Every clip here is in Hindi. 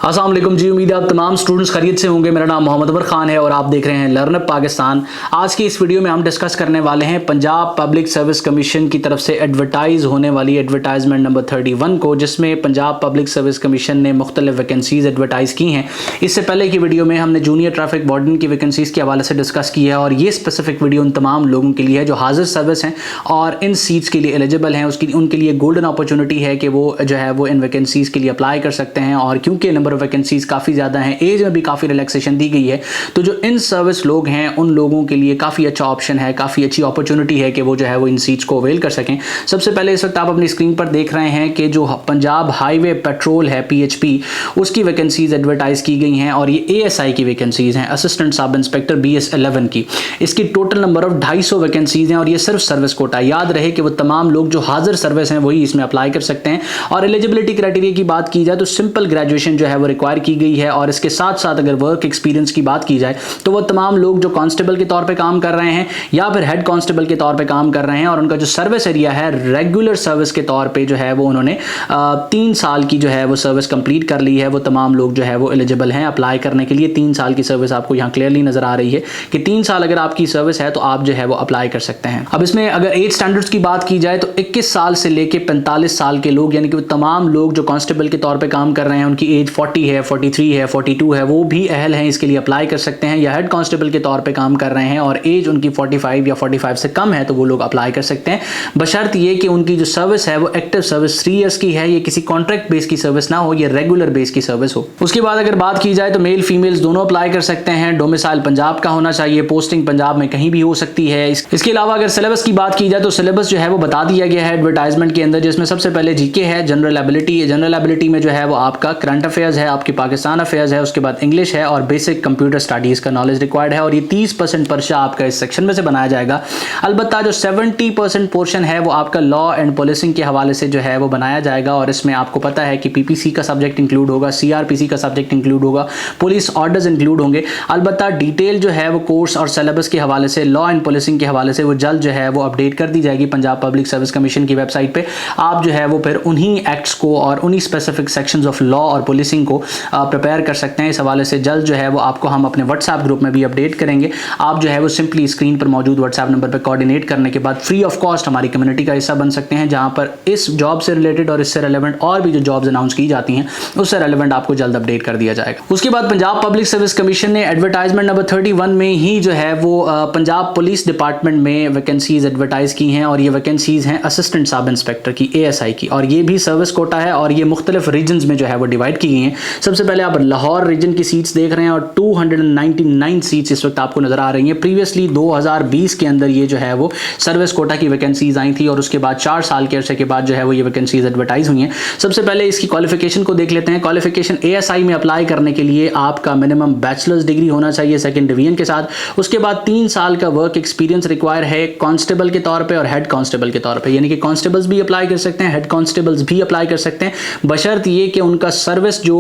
अस्सलाम वालेकुम जी, उम्मीद है आप तमाम स्टूडेंट्स खैरियत से होंगे। मेरा नाम मोहम्मद अबर खान है और आप देख रहे हैं लर्नअप पाकिस्तान। आज की इस वीडियो में हम डिस्कस करने वाले हैं पंजाब पब्लिक सर्विस कमीशन की तरफ से एडवर्टाइज होने वाली एडवर्टाइजमेंट नंबर 31 को, जिसमें पंजाब पब्लिक सर्विस कमीशन ने मुख्तलिफ वैकेंसीज एडवर्टाइज की हैं। इससे पहले की वीडियो में हमने जूनियर ट्रैफिक वार्डन की वैकेंसीज के हवाले से डिस्कस किया है और ये स्पेसिफिक वीडियो उन तमाम लोगों के लिए है जो हाजिर सर्विस हैं और इन सीट्स के लिए एलिजिबल हैं। उनके लिए गोल्डन अपॉर्चुनिटी है कि वो जो है वो इन वैकेंसीज के लिए अप्लाई कर सकते हैं। और क्योंकि नंबर ऑफ वैकेंसीज काफ़ी ज़्यादा हैं, एज में भी काफ़ी रिलैक्सेशन दी गई है, तो जो इन सर्विस लोग हैं उन लोगों के लिए काफ़ी अच्छा ऑप्शन है, काफ़ी अच्छी अपॉर्चुनिटी है कि वो जो है वो इन सीट्स को अवेल कर सकें। सबसे पहले इस वक्त आप अपनी स्क्रीन पर देख रहे हैं कि जो पंजाब हाईवे पेट्रोल है PHP, उसकी वैकेंसीज एडवर्टाइज की गई हैं और ये ASI की वैकेंसीज हैं, असिस्टेंट सब इंस्पेक्टर BS11 की। इसकी टोटल नंबर ऑफ 250 वैकेंसीज हैं और ये सिर्फ सर्विस कोटा। याद रहे कि वो तमाम लोग जो हाजिर सर्विस हैं वही इसमें अप्लाई कर सकते हैं। और एलिजिबिलिटी क्राइटेरिया की बात की जाए तो सिंपल ग्रेजुएशन जो है वो रिक्वायर की गई है और इसके साथ साथ अगर वर्क एक्सपीरियंस की बात की जाए तो वो तमाम लोग जो कांस्टेबल के तौर पे काम कर रहे हैं या फिर हेड कांस्टेबल के तौर पे काम कर रहे हैं और उनका जो सर्विस एरिया है रेगुलर सर्विस के तौर पे जो है वो उन्होंने 3 साल की जो है वो सर्विस कंप्लीट कर ली है, वो तमाम लोग जो है वो एलिजिबल हैं अप्लाई करने के लिए। 3 साल की सर्विस आपको यहाँ क्लियरली नजर आ रही है कि 3 साल अगर आपकी सर्विस है तो आप जो है वो अप्लाई कर सकते हैं। अब इसमें अगर एज स्टैंडर्ड्स की बात की जाए तो 21 साल से लेके 45 साल के लोग, यानी कि वो तमाम लोग जो कांस्टेबल के तौर पे काम कर रहे हैं, उनकी एज 40 है, 43 है, 42 है, वो भी अहल हैं, इसके लिए अप्लाई कर सकते हैं। या हेड कांस्टेबल के तौर पे काम कर रहे हैं और एज उनकी 45 या 45 से कम है तो वो लोग अप्लाई कर सकते हैं, बशर्त ये कि उनकी जो सर्विस है वो एक्टिव सर्विस 3 इयर्स की है, ये किसी कॉन्ट्रैक्ट बेस की सर्विस ना हो, ये रेगुलर बेस की सर्विस हो। उसके बाद अगर बात की जाए तो मेल फीमेल्स दोनों अप्लाई कर सकते हैं। डोमिसाइल पंजाब का होना चाहिए, पोस्टिंग पंजाब में कहीं भी हो सकती है। इसके अलावा अगर सिलेबस की बात की जाए तो सिलेबस जो है वो बता दिया गया है एडवर्टाइजमेंट के अंदर, जिसमें सबसे पहले जीके है, जनरल एबिलिटी है। जनरल एबिलिटी में जो है वो आपका करंट अफेयर्स है, आपकी पाकिस्तान अफेयर्स है, उसके बाद इंग्लिश है और बेसिक कंप्यूटर स्टडीज का नॉलेज रिक्वायर्ड है। और ये 30% पर्चा आपका इस सेक्शन में से बनाया जाएगा। अलबत्ता जो 70% पोर्शन है वो आपका लॉ एंड पुलिसिंग के हवाले से जो है वो बनाया जाएगा और इसमें आपको पता है कि PPC का सब्जेक्ट इंक्लूड होगा, CRPC का सब्जेक्ट इंक्लूड होगा, पुलिस ऑर्डर्स इंक्लूड होंगे। अलबत्ता डिटेल जो है वो कोर्स और सिलेबस के हवाले से, लॉ एंड पुलिसिंग के हवाले से वो जल्द जो है वो अपडेट कर दी जाएगी पंजाब पब्लिक सर्विस कमीशन की वेबसाइट पे। आप जो है वो फिर उन्हीं एक्ट्स को और उन्हीं स्पेसिफिक सेक्शंस ऑफ लॉ और पुलिसिंग को प्रिपेयर कर सकते हैं। इस हवाले से जल्द जो है वो आपको हम अपने व्हाट्सएप ग्रुप में भी अपडेट करेंगे। आप जो है वो सिंपली स्क्रीन पर मौजूद व्हाट्सएप नंबर पर कोऑर्डिनेट करने के बाद फ्री ऑफ कॉस्ट हमारी कम्युनिटी का हिस्सा बन सकते हैं, जहां पर इस जॉब से रिलेटेड और इससे रेलेवेंट और भी जो जॉब्स अनाउंस की जाती हैं उससे रेलेवेंट आपको जल्द अपडेट कर दिया जाएगा। उसके बाद पंजाब पब्लिक सर्विस कमीशन ने एडवर्टाइजमेंट नंबर 31 में ही जो है वो पंजाब पुलिस डिपार्टमेंट में वैकेंसीज एडवर्टाइज की हैं और ये वैकेंसीज हैं असिस्टेंट सब इंस्पेक्टर की, ASI की, और ये भी सर्विस कोटा है और ये मुख्तलिफ रीजन्स में जो है वो डिवाइड की गई हैं। सबसे पहले आप लाहौर रीजन की सीट्स देख रहे हैं और 299 सीट्स इस वक्त आपको नजर आ रही हैं। प्रीवियसली 2020 के अंदर ये जो है वो सर्विस कोटा की वैकेंसीज आई थी और उसके बाद 4 साल के अरसे के बाद जो है वो ये वैकेंसीज एडवर्टाइज हुई हैं। सबसे पहले इसकी क्वालिफिकेशन को देख लेते हैं। क्वालिफिकेशन ASI में अप्लाई करने के लिए आपका मिनिमम बैचलर्स डिग्री होना चाहिए 2nd डिवीजन के साथ। उसके बाद 3 साल का वर्क एक्सपीरियंस रिक्वायर है कांस्टेबल के तौर पे और हेड कांस्टेबल के तौर पे, यानी कि कांस्टेबल्स भी अप्लाई कर सकते हैं, हेड कांस्टेबल्स भी अप्लाई कर सकते हैं, बशर्त ये कि उनका सर्विस जो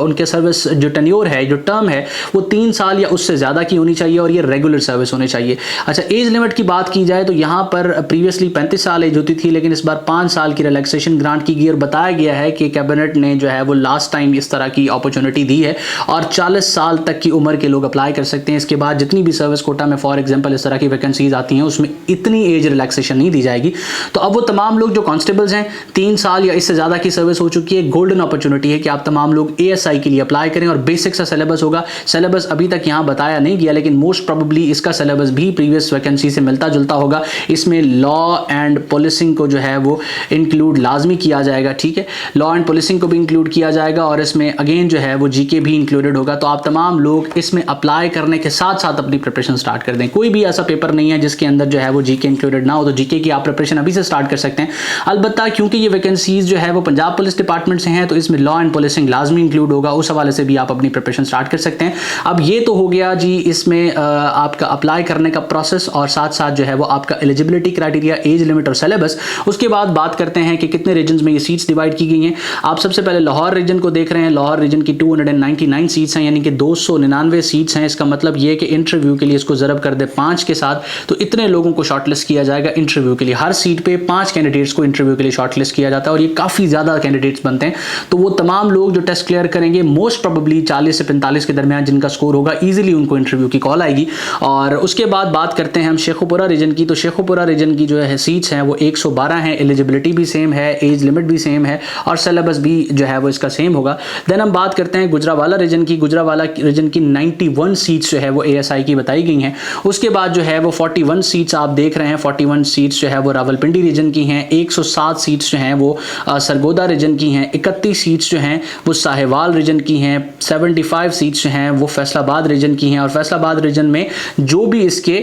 उनके सर्विस जो टेन्योर है, जो टर्म है, वो 3 साल या उससे ज़्यादा की होनी चाहिए और ये रेगुलर सर्विस होनी चाहिए। अच्छा, एज लिमिट की बात की जाए तो यहाँ पर प्रीवियसली 35 साल एज होती थी, लेकिन इस बार 5 साल की रिलैक्सेशन ग्रांट की गई और बताया गया है कि कैबिनेट ने जो है वो लास्ट टाइम इस तरह की अपॉर्चुनिटी दी है और 40 साल तक की उम्र के लोग अप्लाई कर सकते हैं। इसके बाद जितनी भी सर्विस कोटा में फॉर एग्जाम्पल इस तरह की वैकेंसीज आती हैं उसमें इतनी एज रिलैक्सेशन नहीं दी जाएगी। तो अब वो तमाम लोग जो कांस्टेबल्स हैं, 3 साल या इससे ज़्यादा की सर्विस हो चुकी है, गोल्डन अपॉर्चुनिटी है कि आप तमाम लोग ASI के लिए अप्लाई करें और बेसिक सा सिलेबस होगा। सिलेबस अभी तक यहाँ बताया नहीं गया, लेकिन मोस्ट प्रोबेबली इसका सिलेबस भी प्रीवियस वैकेंसी से मिलता जुलता होगा। इसमें लॉ एंड पुलिसिंग को जो है वो इंक्लूड लाजमी किया जाएगा, ठीक है, लॉ एंड पुलिसिंग को भी इंक्लूड किया जाएगा और इसमें अगेन जो है वो GK भी इंक्लूडेड होगा। तो आप तमाम लोग इसमें अप्लाई करने के साथ साथ अपनी प्रिपरेशन स्टार्ट कर दें। कोई भी ऐसा पेपर नहीं है जिसके अंदर जो है वो GK इंक्लूडेड ना हो, तो GK की आप प्रिपरेशन अभी से स्टार्ट कर सकते हैं। अलबत्ता क्योंकि ये वैकेंसीज जो है वो पंजाब पुलिस डिपार्टमेंट से हैं तो इसमें लॉ एंड पुलिसिंग लाजमी इंक्लूड होगा, उस हवाले से भी आप अपनी प्रिपरेशन स्टार्ट कर सकते हैं। अब ये तो हो गया जी इसमें आपका अप्लाई करने का प्रोसेस और साथ साथ जो है वो आपका एलिजिबिलिटी क्राइटेरिया, एज लिमिट और सिलेबस। उसके बाद बात करते हैं कि कितने रीजन्स में ये सीट्स डिवाइड की गई हैं। आप सबसे पहले लाहौर रीजन को देख रहे हैं। लाहौर रीजन की 299 सीट्स हैं, यानी कि 299 सीट्स हैं। इसका मतलब ये कि इंटरव्यू के लिए इसको ज़रब कर दे 5 के साथ, तो इतने लोगों को शॉर्टलिस्ट किया जाएगा इंटरव्यू के लिए। हर सीट पे 5 कैंडिडेट्स को इंटरव्यू के लिए शॉर्टलिस्ट किया जाता है और ये काफ़ी ज़्यादा कैंडिडेट्स बनते हैं। तो वो तमाम लोग जो टेस्ट क्लियर करेंगे। मोस्ट प्रोबेबली 40 से 45 के दरमियान जिनका स्कोर होगा ईजिली उनको इंटरव्यू की कॉल आएगी। और उसके बाद बात करते हैं हम शेखुपुरा रीजन की। तो शेखुपुरा रीजन की जो है सीट्स हैं वो 112 हैं, एलिजिबिलिटी भी सेम है, एज लिमिट भी सेम है और सिलेबस भी जो है वो इसका सेम होगा। देन हम बात करते हैं गुजरावाला रीजन की। गुजरावाला रीजन की 91 सीट्स जो है वो ASI की बताई गई हैं। उसके बाद जो है वो 41 सीट्स आप देख रहे हैं, 41 सीट्स जो है वो रावलपिंडी रीजन की हैं, 107 सीट्स जो हैं वो सरगोदा रीजन की हैं, 31 सीट्स जो हैं वो साहिवाल रीजन की हैं, 75 सीट्स जो हैं वो फैसलाबाद रीजन की हैं। और फैसलाबाद रीजन में जो भी इसके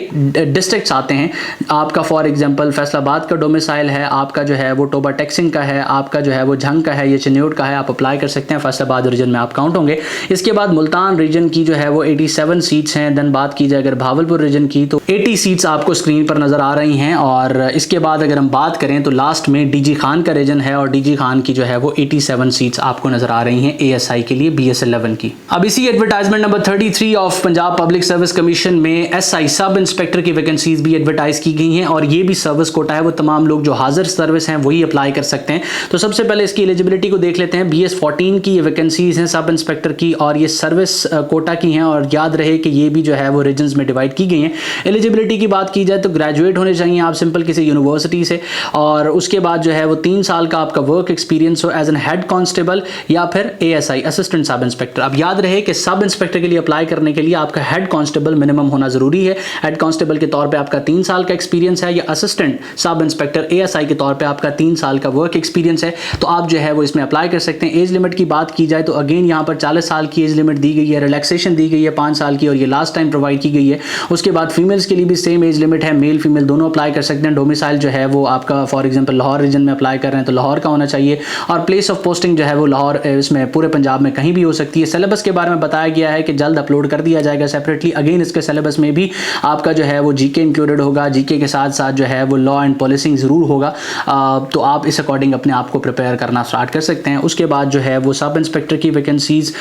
डिस्ट्रिक्ट्स आते हैं, आपका फॉर एग्जांपल फैसलाबाद का डोमिसाइल है, आपका जो है वो टोबा टेक्सिंग का है, आपका जो है वो झंग का है, ये चिन्योट का है, आप अप्लाई कर सकते हैं, फैसलाबाद रीजन में आप काउंट होंगे। इसके बाद मुल्तान रीजन की जो है वो 87 सीट्स हैं। देन बात की जाए अगर भावलपुर रीजन की तो 80 सीट्स आपको स्क्रीन पर नजर आ रही हैं। और इसके बाद अगर हम बात करें तो लास्ट में DG खान का रीजन है और DG खान की जो है वो 87 सीट्स आपको नजर आ रही हैं ASI के लिए BS11 की। अब इसी advertisement number 33 of Punjab public service commission में SI सब इंस्पेक्टर की वैकेंसीज भी एडवर्टाइज की गई हैं और ये भी सर्विस कोटा है, वो तमाम लोग जो हाजिर सर्विस हैं वही अप्लाई कर सकते हैं। तो सबसे पहले इसकी एलिजिबिलिटी को देख लेते हैं। BS14 की ये वैकेंसीज हैं सब इंस्पेक्टर की और ये सर्विस कोटा की हैं और याद रहे कि ये भी जो है वो रीजन्स में डिवाइड की गई हैं। एलिजिबिलिटी की बात की जाए तो ग्रेजुएट होने चाहिए आप सिंपल किसी यूनिवर्सिटी से और उसके बाद जो है वो 3 साल का आपका वर्क एक्सपीरियंस हो एज एन हेड कांस्टेबल या फिर ASI असिस्टेंट सब इंस्पेक्टर। अब याद रहे कि सब इंस्पेक्टर के लिए अप्लाई करने के लिए आपका हेड कांस्टेबल मिनिमम होना जरूरी है। हेड कांस्टेबल के तौर पे आपका 3 साल का एक्सपीरियंस है या असिस्टेंट सब इंस्पेक्टर ASI के तौर पे आपका 3 साल का वर्क एक्सपीरियंस है, तो आप जो है वो इसमें अप्लाई कर सकते हैं। एज लिमिट की बात की जाए तो अगेन यहाँ पर 40 साल की एज लिमिट दी गई है, रिलैक्सेशन दी गई है 5 साल की और ये लास्ट टाइम प्रोवाइड की गई है। उसके बाद फीमेल्स के लिए भी सेम एज लिमिट है, मेल फीमेल दोनों अप्लाई कर सकते हैं। डोमिसाइल जो है वो आपका फॉर एग्जांपल लाहौर रीजन में अप्लाई कर रहे हैं तो लाहौर का होना चाहिए और प्लेस ऑफ पोस्टिंग जो है वो लाहौर, इसमें पूरे पंजाब में कहीं भी हो सकती है। सिलेबस के बारे में बताया गया है कि जल्द अपलोड कर दिया जाएगा सेपरेटली। अगेन इसके सिलेबस में भी आपका जो है वो GK इंक्लूडेड होगा, GK के साथ साथ जो है वो लॉ एंड पॉलिसिंग ज़रूर होगा, तो आप इस अकॉर्डिंग अपने आप को प्रिपेयर करना स्टार्ट कर सकते हैं। उसके बाद जो है वो सब इंस्पेक्टर की वैकेंसीज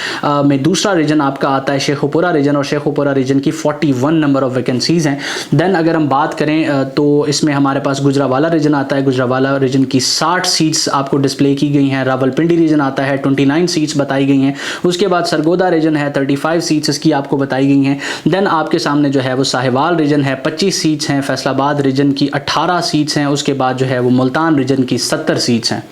में दूसरा रीजन आपका आता है शेखुपुरा रीजन और शेखुपुरा रीजन की 41 नंबर ऑफ वैकेंसीज हैं। देन अगर हम बात करें तो इसमें हमारे पास गुजरावाला रीजन आता है। गुजरावाला रीजन की 60 सीट्स आपको डिस्प्ले की गई हैं। रावलपिंडी रीजन आता है, 29 सीट्स बताई गई हैं। उसके बाद सरगोदा रीजन है, 35 सीट्स इसकी आपको बताई गई हैं। देन आपके सामने जो है वो साहिवाल रीजन है, 25 सीट्स हैं। फैसलाबाद रीजन की 18 सीट्स हैं। उसके बाद जो है वो मुल्तान रीजन की 70 सीट्स हैं।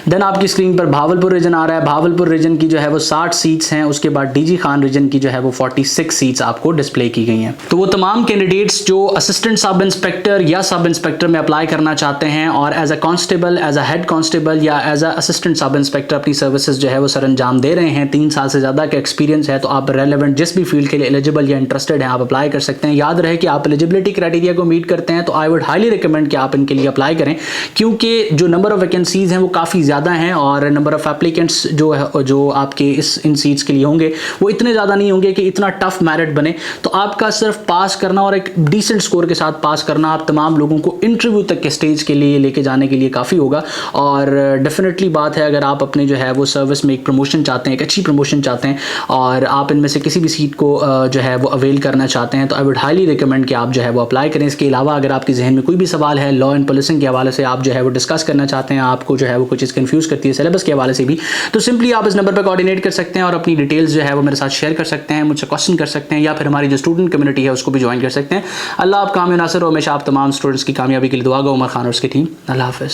देन आपकी स्क्रीन पर भावलपुर रीजन आ रहा है। भावलपुर रीजन की जो है वो 60 सीट्स हैं। उसके बाद DG खान रीजन की जो है वो 46 सीट्स आपको डिस्प्ले की गई हैं। तो वो तमाम कैंडिडेट्स जो असिस्टेंट सब इंस्पेक्टर या सब इंस्पेक्टर में अप्लाई करना चाहते हैं और as a constable, as a head constable या as a assistant sub inspector अपनी सर्विसेज जो है वो सर अंजाम दे रहे हैं, 3 साल से ज़्यादा का एक्सपीरियंस है, तो आप रेलेवेंट जिस भी फील्ड के लिए एलिजिबल या इंटरेस्टेड हैं आप अप्लाई कर सकते हैं। याद रहे कि आप एलिजिबिलिटी क्राइटेरिया को मीट करते हैं तो आई वुड हाईली रिकमेंड कि आप इनके लिए अप्लाई करें, क्योंकि जो नंबर ऑफ वैकेंसीज हैं वो काफ़ी ज़्यादा हैं और नंबर ऑफ एप्लीकेंट्स जो आपके इन सीट्स के लिए होंगे वो इतने ज़्यादा नहीं होंगे कि इतना टफ मेरिट बने। तो आपका सिर्फ पास करना और एक डिसेंट स्कोर के साथ पास करना आप तमाम लोगों को इंटरव्यू तक के स्टेज के लिए लेके जाने के लिए काफ़ी होगा। और डेफिनेटली बात है, अगर आप अपने जो है वो सर्विस में एक प्रमोशन चाहते हैं, एक अच्छी प्रमोशन चाहते हैं और आप इनमें से किसी भी सीट को जो है वो अवेल करना चाहते हैं, तो आई वुड हाईली रिकमेंड कि आप जो है वो अप्लाई करें। इसके अलावा अगर आपके जहन में कोई भी सवाल है लॉ एंड पॉलिसिंग के हवाले से, आप जो है वो डिस्कस करना चाहते हैं, आपको जो है वो कुछ चीज़ कन्फ्यूज़ करती है सिलेबस के हवाले से भी, तो सिंपली आप इस नंबर पर कोऑर्डिनेट कर सकते हैं और अपनी डिटेल्स जो है वो मेरे साथ शेयर कर सकते हैं, मुझसे क्वेश्चन कर सकते हैं या फिर हमारी जो स्टूडेंट कम्युनिटी है उसको भी ज्वाइन कर सकते हैं। अल्लाह आप कामयाब नासिर और हमेशा आप तमाम स्टूडेंट्स की कामयाबी के लिए दुआ गो। उमर खान और उसकी टीम। अल्लाह हाफ़िज़।